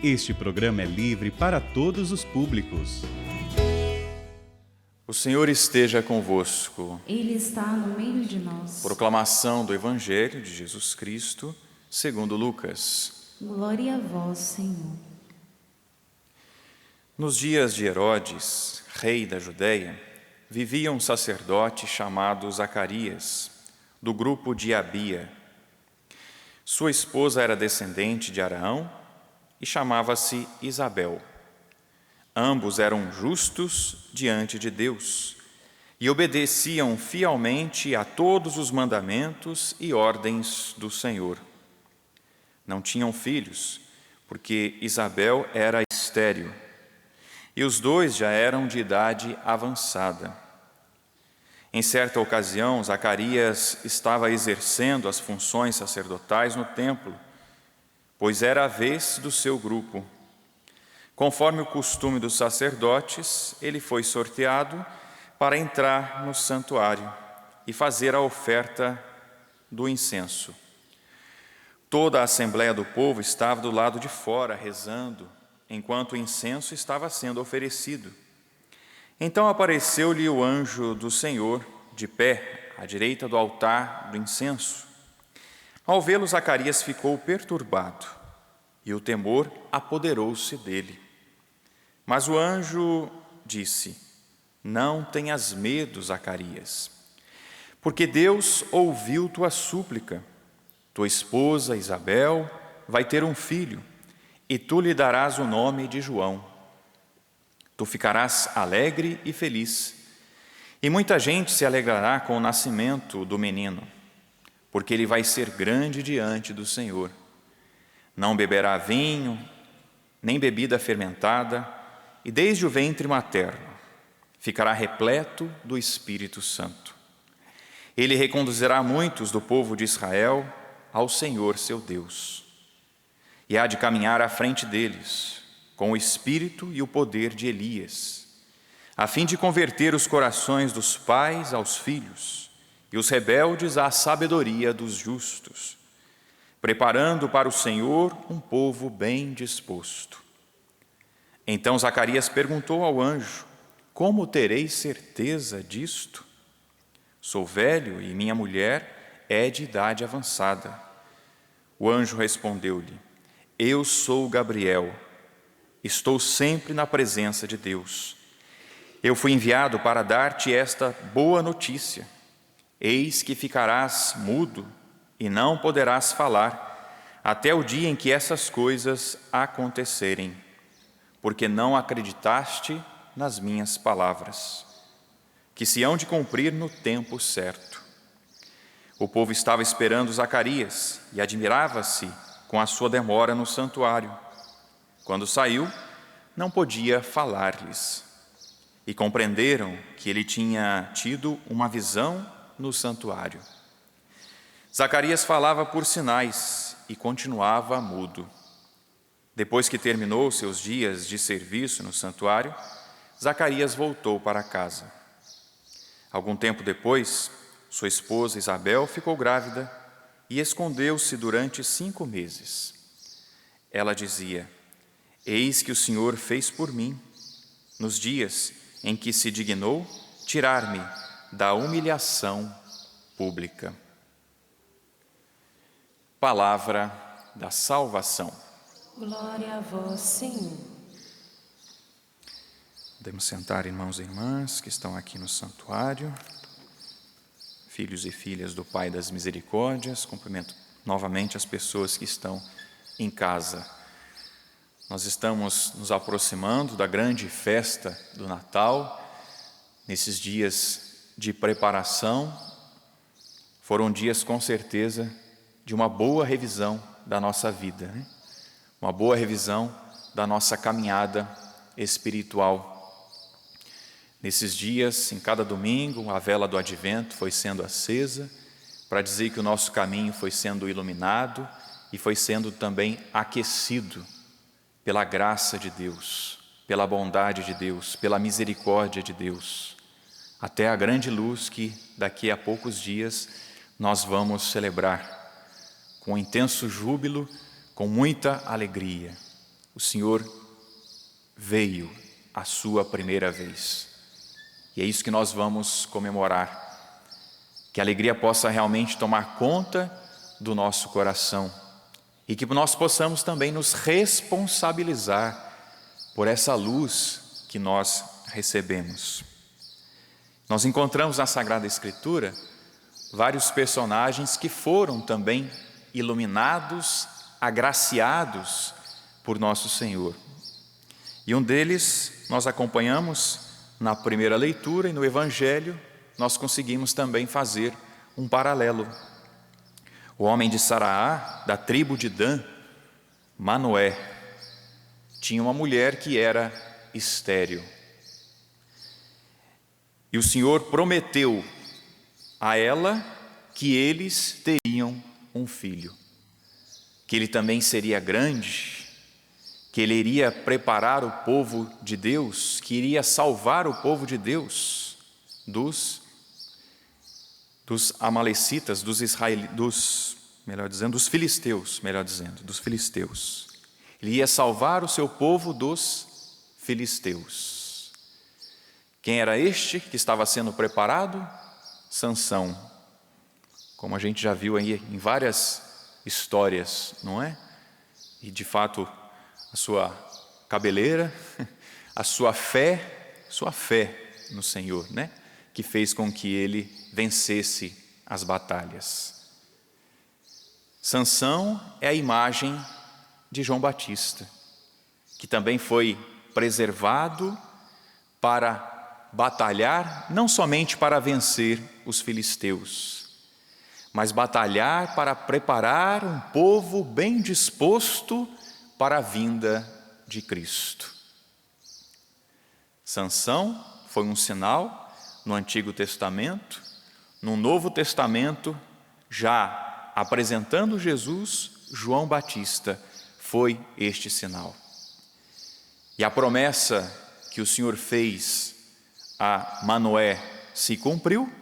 Este programa é livre para todos os públicos. O Senhor esteja convosco. Ele está no meio de nós. Proclamação do Evangelho de Jesus Cristo, segundo Lucas. Glória a vós, Senhor. Nos dias de Herodes, rei da Judéia, vivia um sacerdote chamado Zacarias, do grupo de Abia. Sua esposa era descendente de Araão e chamava-se Isabel. Ambos eram justos diante de Deus e obedeciam fielmente a todos os mandamentos e ordens do Senhor. Não tinham filhos, porque Isabel era estéril, e os dois já eram de idade avançada. Em certa ocasião, Zacarias estava exercendo as funções sacerdotais no templo, pois era a vez do seu grupo. Conforme o costume dos sacerdotes, ele foi sorteado para entrar no santuário e fazer a oferta do incenso. Toda a assembleia do povo estava do lado de fora, rezando, enquanto o incenso estava sendo oferecido. Então apareceu-lhe o anjo do Senhor, de pé, à direita do altar do incenso. Ao vê-lo, Zacarias ficou perturbado, e o temor apoderou-se dele. Mas o anjo disse: Não tenhas medo, Zacarias, porque Deus ouviu tua súplica. Tua esposa Isabel vai ter um filho, e tu lhe darás o nome de João. Tu ficarás alegre e feliz, e muita gente se alegrará com o nascimento do menino, porque ele vai ser grande diante do Senhor. Não beberá vinho, nem bebida fermentada, e desde o ventre materno ficará repleto do Espírito Santo. Ele reconduzirá muitos do povo de Israel ao Senhor seu Deus, e há de caminhar à frente deles, com o espírito e o poder de Elias, a fim de converter os corações dos pais aos filhos e os rebeldes à sabedoria dos justos, preparando para o Senhor um povo bem disposto. Então Zacarias perguntou ao anjo: Como terei certeza disto? Sou velho e minha mulher é de idade avançada. O anjo respondeu-lhe: Eu sou Gabriel, estou sempre na presença de Deus. Eu fui enviado para dar-te esta boa notícia. Eis que ficarás mudo e não poderás falar, até o dia em que essas coisas acontecerem, porque não acreditaste nas minhas palavras, que se hão de cumprir no tempo certo. O povo estava esperando Zacarias e admirava-se com a sua demora no santuário. Quando saiu, não podia falar-lhes, e compreenderam que ele tinha tido uma visão no santuário. Zacarias falava por sinais e continuava mudo. Depois que terminou seus dias de serviço no santuário, Zacarias voltou para casa. Algum tempo depois, sua esposa Isabel ficou grávida e escondeu-se durante 5 meses. Ela dizia: Eis que o Senhor fez por mim, nos dias em que se dignou tirar-me da humilhação pública. Palavra da salvação. Glória a vós, Senhor. Podemos sentar, irmãos e irmãs que estão aqui no santuário, filhos e filhas do Pai das Misericórdias. Cumprimento novamente as pessoas que estão em casa. Nós estamos nos aproximando da grande festa do Natal. Nesses dias de preparação, foram dias com certeza de uma boa revisão da nossa vida, né? Uma boa revisão da nossa caminhada espiritual. Nesses dias, em cada domingo, a vela do advento foi sendo acesa para dizer que o nosso caminho foi sendo iluminado e foi sendo também aquecido pela graça de Deus, pela bondade de Deus, pela misericórdia de Deus, até a grande luz que daqui a poucos dias nós vamos celebrar com intenso júbilo, com muita alegria. o Senhor veio a sua primeira vez. E é isso que nós vamos comemorar. Que a alegria possa realmente tomar conta do nosso coração e que nós possamos também nos responsabilizar por essa luz que nós recebemos. Nós encontramos na Sagrada Escritura vários personagens que foram também iluminados, agraciados por nosso Senhor. E um deles nós acompanhamos na primeira leitura e no Evangelho nós conseguimos também fazer um paralelo. O homem de Saraá, da tribo de Dan, Manoé, tinha uma mulher que era estéril. E o Senhor prometeu a ela que eles teriam um filho, que ele também seria grande, que ele iria preparar o povo de Deus, que iria salvar o povo de Deus dos amalecitas, dos filisteus. Ele ia salvar o seu povo dos filisteus. Quem era este que estava sendo preparado? Sansão. Como a gente já viu aí em várias histórias, não é? E de fato, a sua cabeleira, a sua fé no Senhor, né? Que fez com que ele vencesse as batalhas. Sansão é a imagem de João Batista, que também foi preservado para batalhar, não somente para vencer os filisteus, mas batalhar para preparar um povo bem disposto para a vinda de Cristo. Sansão foi um sinal no Antigo Testamento, no Novo Testamento, já apresentando Jesus, João Batista foi este sinal. E a promessa que o Senhor fez a Manoé se cumpriu,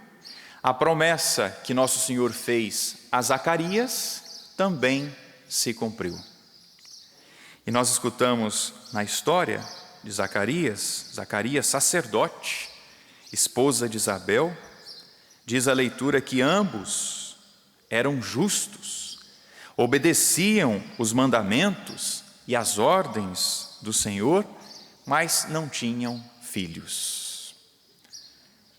a promessa que nosso Senhor fez a Zacarias também se cumpriu. E nós escutamos na história de Zacarias sacerdote, esposa de Isabel, diz a leitura que ambos eram justos, obedeciam os mandamentos e as ordens do Senhor, mas não tinham filhos.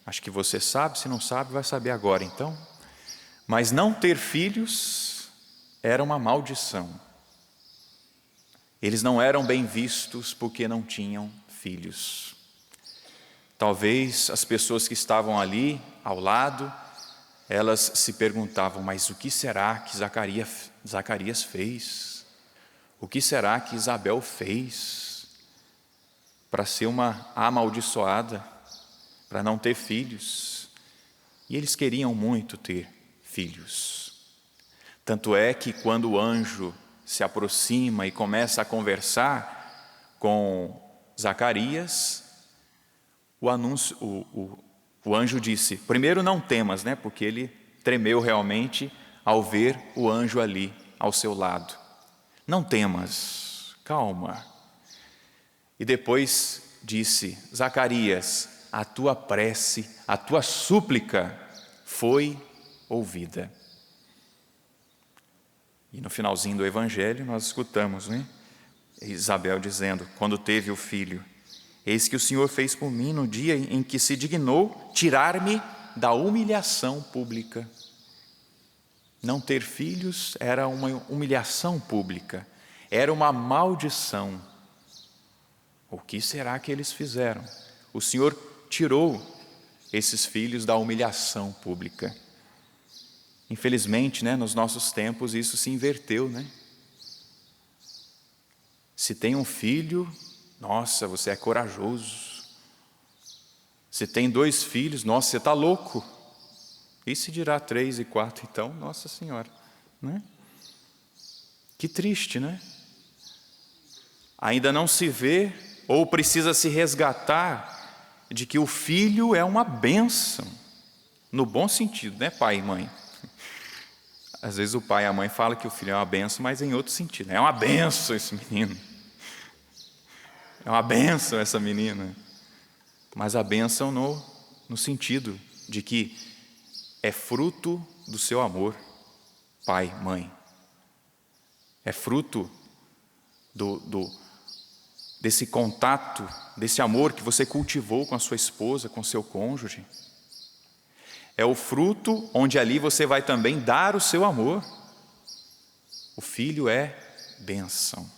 Acho que você sabe, se não sabe, vai saber agora então. Mas não ter filhos era uma maldição. Eles não eram bem vistos porque não tinham filhos. Talvez as pessoas que estavam ali ao lado, elas se perguntavam, mas o que será que Zacarias fez? O que será que Isabel fez para ser uma amaldiçoada, para não ter filhos? E eles queriam muito ter filhos. Tanto é que quando o anjo se aproxima e começa a conversar com Zacarias, o anjo disse, primeiro não temas, né? Porque ele tremeu realmente ao ver o anjo ali ao seu lado. Não temas, calma. E depois disse, Zacarias, a tua prece, a tua súplica foi ouvida. E no finalzinho do Evangelho nós escutamos, né? Isabel dizendo, quando teve o filho, eis que o Senhor fez por mim no dia em que se dignou tirar-me da humilhação pública. Não ter filhos era uma humilhação pública, era uma maldição. O que será que eles fizeram? O Senhor tirou esses filhos da humilhação pública. Infelizmente, né, nos nossos tempos isso se inverteu, né? Se tem um filho, nossa, você é corajoso. Se tem 2 filhos, nossa, você está louco. E se dirá 3 e 4, então, Nossa Senhora, né? Que triste, né? Ainda não se vê, ou precisa se resgatar, de que o filho é uma bênção, no bom sentido, né, pai e mãe? Às vezes o pai e a mãe falam que o filho é uma bênção, mas em outro sentido, é uma bênção esse menino, é uma bênção essa menina. Mas a bênção no sentido de que é fruto do seu amor, pai, mãe. É fruto desse contato, desse amor que você cultivou com a sua esposa, com o seu cônjuge. É o fruto onde ali você vai também dar o seu amor. O filho é bênção.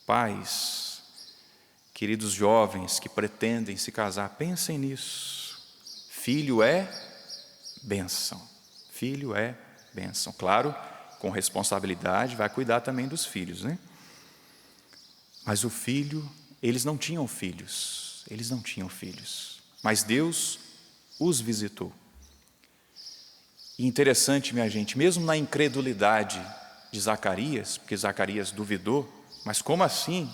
Pais, queridos jovens que pretendem se casar, pensem nisso. Filho é bênção. Filho é bênção. Claro, com responsabilidade, vai cuidar também dos filhos, né? Mas o filho, eles não tinham filhos. Mas Deus os visitou. E interessante, minha gente, mesmo na incredulidade de Zacarias, porque Zacarias duvidou, mas como assim?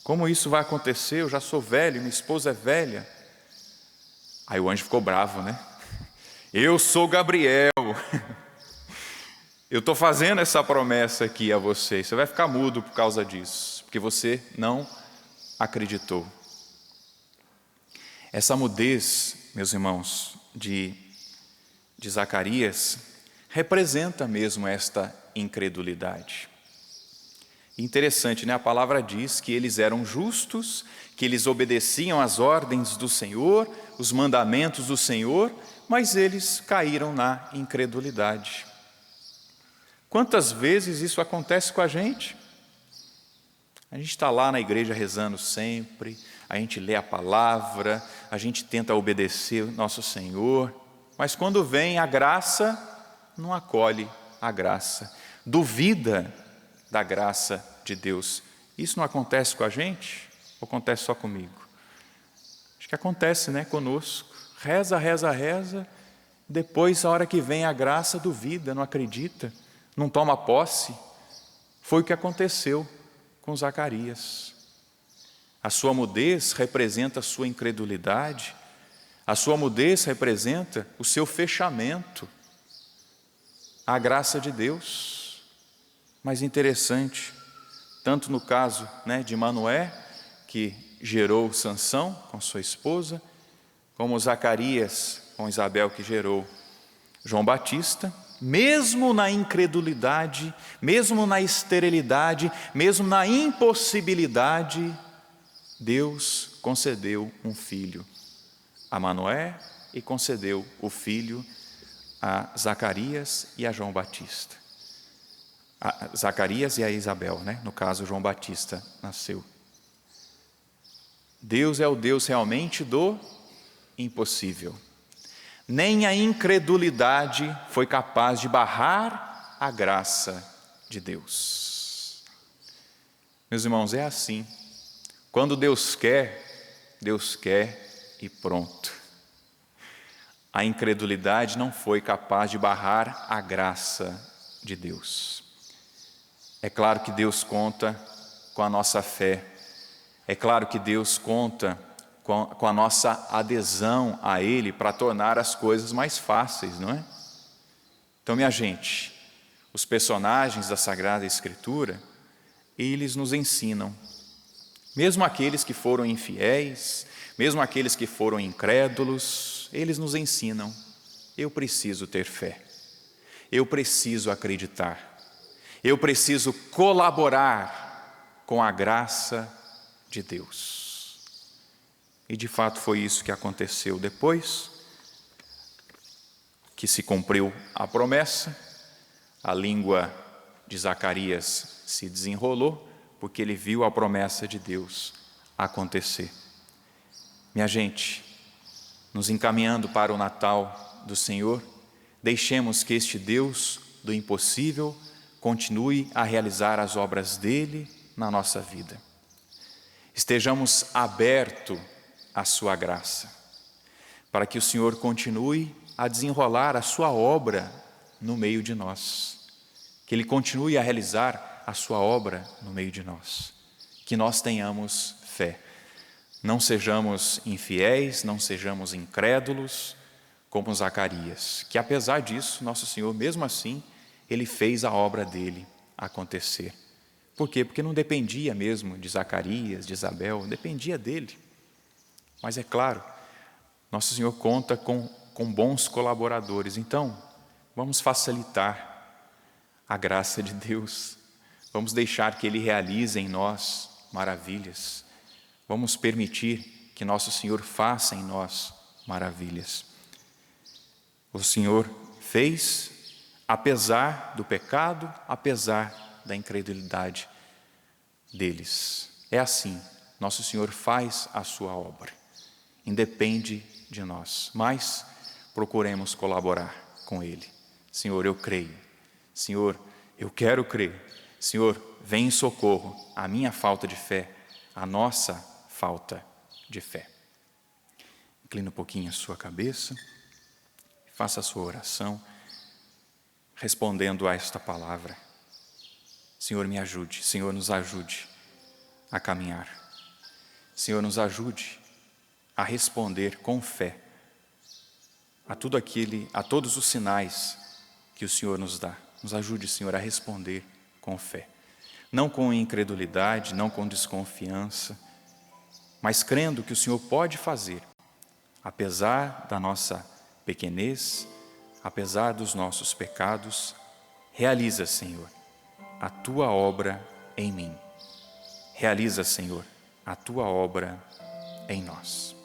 Como isso vai acontecer? Eu já sou velho, minha esposa é velha. Aí o anjo ficou bravo, né? Eu sou Gabriel. Eu estou fazendo essa promessa aqui a você. Você vai ficar mudo por causa disso, porque você não acreditou. Essa mudez, meus irmãos, de Zacarias, representa mesmo esta incredulidade. Interessante, né? A palavra diz que eles eram justos, que eles obedeciam às ordens do Senhor, os mandamentos do Senhor, mas eles caíram na incredulidade. Quantas vezes isso acontece com a gente? A gente está lá na igreja rezando sempre, a gente lê a palavra, a gente tenta obedecer o nosso Senhor, mas quando vem a graça, não acolhe a graça, duvida da graça de Deus. Isso não acontece com a gente? Ou acontece só comigo? Acho que acontece, né, conosco. Reza, depois, a hora que vem a graça, duvida, não acredita, não toma posse. Foi o que aconteceu com Zacarias. A sua mudez representa a sua incredulidade, a sua mudez representa o seu fechamento à graça de Deus. Mas interessante, tanto no caso, né, de Manoé, que gerou Sansão com sua esposa, como Zacarias com Isabel, que gerou João Batista, mesmo na incredulidade, mesmo na esterilidade, mesmo na impossibilidade, Deus concedeu um filho a Manoé e concedeu o filho a Zacarias e a João Batista. A Zacarias e a Isabel, né? No caso, João Batista nasceu. Deus é o Deus realmente do impossível. Nem a incredulidade foi capaz de barrar a graça de Deus. Meus irmãos, é assim. Quando Deus quer e pronto. A incredulidade não foi capaz de barrar a graça de Deus. É claro que Deus conta com a nossa fé. É claro que Deus conta com a nossa adesão a Ele para tornar as coisas mais fáceis, não é? Então, minha gente, os personagens da Sagrada Escritura, eles nos ensinam. Mesmo aqueles que foram infiéis, mesmo aqueles que foram incrédulos, eles nos ensinam. Eu preciso ter fé. Eu preciso acreditar. Eu preciso colaborar com a graça de Deus. E de fato foi isso que aconteceu depois que se cumpriu a promessa. A língua de Zacarias se desenrolou porque ele viu a promessa de Deus acontecer. Minha gente, nos encaminhando para o Natal do Senhor, deixemos que este Deus do impossível continue a realizar as obras dele na nossa vida. Estejamos abertos à sua graça, para que o Senhor continue a desenrolar a sua obra no meio de nós, que Ele continue a realizar a sua obra no meio de nós, que nós tenhamos fé, não sejamos infiéis, não sejamos incrédulos, como Zacarias, que apesar disso, nosso Senhor, mesmo assim, Ele fez a obra dele acontecer, Por quê? Porque não dependia mesmo de Zacarias, de Isabel, dependia dele. Mas é claro, nosso Senhor conta com bons colaboradores. Então, vamos facilitar a graça de Deus. Vamos deixar que Ele realize em nós maravilhas. Vamos permitir que nosso Senhor faça em nós maravilhas. O Senhor fez, apesar do pecado, apesar da incredulidade deles. É assim, nosso Senhor faz a sua obra. Independe de nós, mas procuremos colaborar com Ele. Senhor, eu creio. Senhor, eu quero crer. Senhor, vem em socorro à minha falta de fé, à nossa falta de fé. Inclina um pouquinho a sua cabeça, faça a sua oração, respondendo a esta palavra. Senhor, me ajude, Senhor, nos ajude a caminhar. Senhor, nos ajude a responder com fé a todos os sinais que o Senhor nos dá. Nos ajude, Senhor, a responder com fé. Não com incredulidade, não com desconfiança, mas crendo que o Senhor pode fazer, apesar da nossa pequenez, apesar dos nossos pecados. Realiza, Senhor, a Tua obra em mim. Realiza, Senhor, a Tua obra em nós.